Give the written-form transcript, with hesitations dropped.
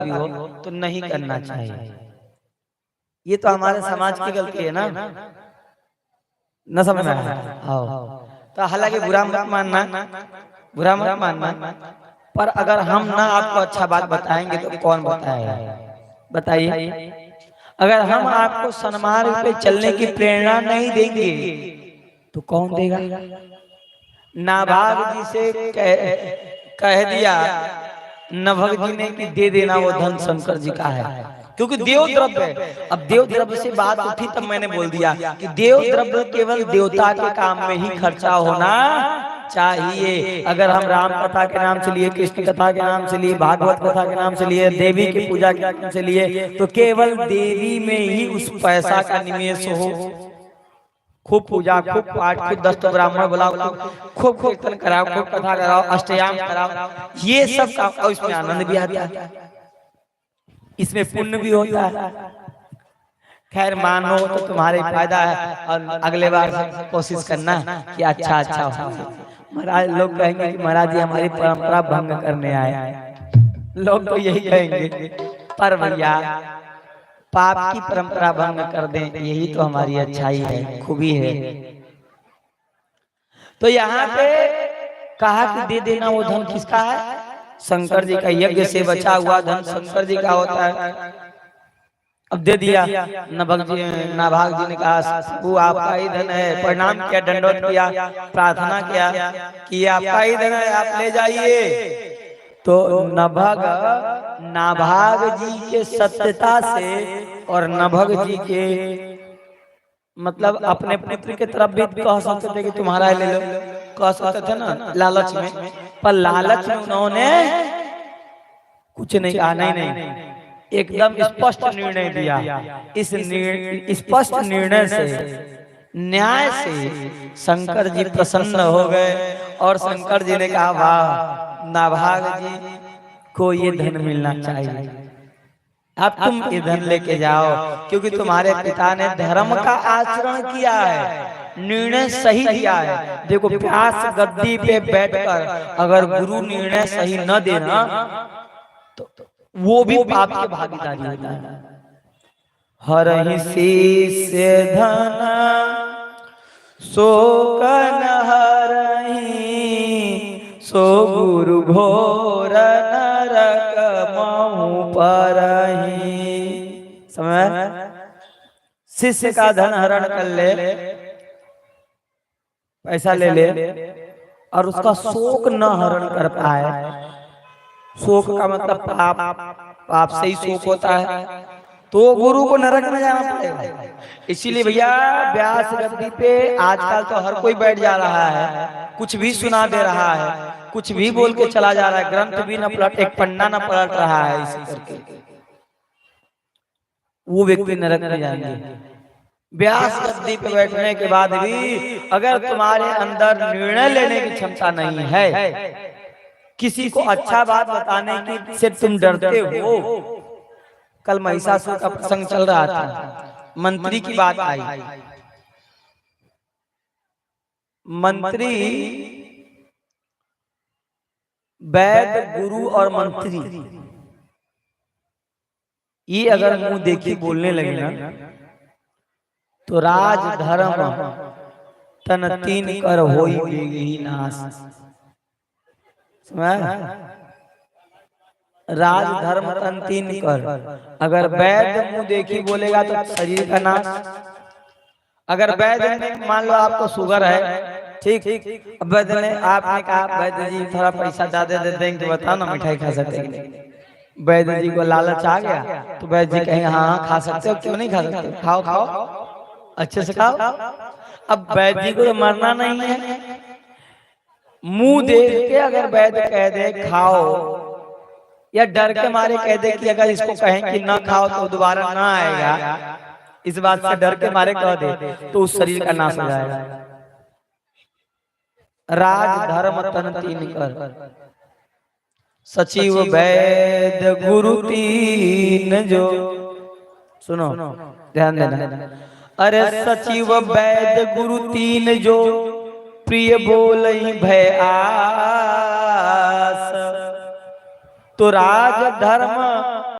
भी हो तो नहीं करना चाहिए। ये तो हमारे समाज की गलती है ना, न समझ में आया? आओ, तो हालांकि बुरा मत मानना, बुरा मत मानना, पर अगर हम ना आपको अच्छा बात बताएंगे तो कौन बताएगा? बताइए। अगर हम आपको सन्मार्ग पे चलने की प्रेरणा नहीं देंगे तो कौन देगा? नाभाग जी से कह दिया नभग जी ने कि दे देना वो धन शंकर जी का है, क्योंकि देव द्रव्य है। अब देव द्रव्य से बात उठी तब मैंने बोल दिया कि देव द्रव्य केवल देवता के काम में ही खर्चा होना चाहिए। अगर हम राम कथा के नाम से लिए, कृष्ण कथा के नाम से लिए, भागवत कथा के नाम से लिए, देवी की पूजा के नाम से लिए, तो केवल देवी में ही उस पैसा का निवेश हो। खूब पूजा, खूब पाठ, खूब 10 ब्राह्मण बुलाओ, खूब कीर्तन कराओ, खूब कथा कराओ, अष्टयाम कराओ, ये सब काम, और इसमें आनंद भी आता है, इसमें पुण्य भी होता है। खैर मानो तो तुम्हारे फायदा है, और अगले बार से कोशिश करना कि अच्छा अच्छा हो। महाराज लोग कहेंगे कि महाराज जी हमारी परंपरा भंग करने आए, लोग तो यही कहेंगे, पर भैया पाप की परंपरा भंग कर दें यही तो हमारी अच्छाई है, खूबी है। तो यहाँ पे कहा कि दे देना वो धन किसका है? शंकर जी का। यज्ञ से बचा हुआ धन शंकर जी का होता है। अब दे दिया। नाभाग जी ने कहा वो आपका ही धन है, प्रणाम किया, दंडवत किया, प्रार्थना किया कि आपका ही धन है, आप ले जाइए। तो नाभाग जी के सत्यता से और नाभाग जी के मतलब अपने पुत्र के तरफ भी कह सकते थे कि तुम्हारा ले लो, कह सकते थे ना लालच में, पर लालच में उन्होंने कुछ नहीं कहा, नहीं, एकदम स्पष्ट निर्णय दिया। इस स्पष्ट निर्णय से, न्याय से शंकर जी प्रसन्न हो गए और शंकर जी ने कहा वाह नाभाग जी को ये धन मिलना चाहिए, अब तुम ये धन लेके जाओ, क्योंकि तुम्हारे पिता ने धर्म का आचरण किया है, निर्णय सही दिया है। देखो व्यास गद्दी पे बैठकर अगर गुरु निर्णय सही न देना तो वो भी पाप की भागीदारी होता है। हरहि शेष धन शोक न हरहि, सो गुरु घोर नरक महु परहि। समय शिष्य का धन हरण कर ले, पैसा ले ले, और उसका शोक न हरण कर पाए, शोक का मतलब पाप, पाप से ही शोक होता है, तो गुरु को नरक में जाना पड़ेगा। इसीलिए भैया व्यास गद्दी पे आजकल तो हर कोई बैठ जा रहा है, कुछ भी सुना दे रहा है, कुछ भी बोल के चला जा रहा है, ग्रंथ भी न पलट, एक पन्ना न पलट रहा है, इसी करके वो व्यक्ति नरक में जाएंगे। व्यास गद्दी पे बैठने के बाद भी अगर तुम्हारे अंदर निर्णय लेने की क्षमता नहीं है, किसी को अच्छा बात बताने की से तुम डरते हो। कल महिषासुर का प्रसंग चल रहा था, मंत्री की बात आई। मंत्री, वैद्य, गुरु और मंत्री ये अगर मुंह देखी बोलने लगे ना तो राज धर्म तन तीन कर होई बेगी नाश। राज धर्म तन तीन कर, अगर वैद्य मुंह देखी बोलेगा तो शरीर का नाश। अगर वैद्य ने मान लो आपको शुगर है, ठीक, अब वैद्य ने आपने कहा वैद्य जी थोड़ा पैसा ज्यादा दे देंगे तो बताओ ना मिठाई खा सकते हैं। वैद्य जी को लालच आ गया तो वैद्य जी कहेंगे हाँ खा सकते हो, क्यों नहीं खा सकते, खाओ खाओ अच्छे से खाओ। अब वैद्य जी को तो मरना नहीं है, मुंह देख के अगर वैद्य कह दे खाओ, या डर के मारे कह दे कि अगर इसको कहें कि ना खाओ तो दोबारा ना आएगा, इस बात से डर के मारे कह दे तो उस शरीर का नाश हो जाएगा। राज धर्म तन तीन कर, सचिव वैद्य गुरु तीन जो, सुनो ध्यान देना, अरे सचिव वैद्य गुरु तीन जो, प्रिय बोलई भय आस, तो राज धर्म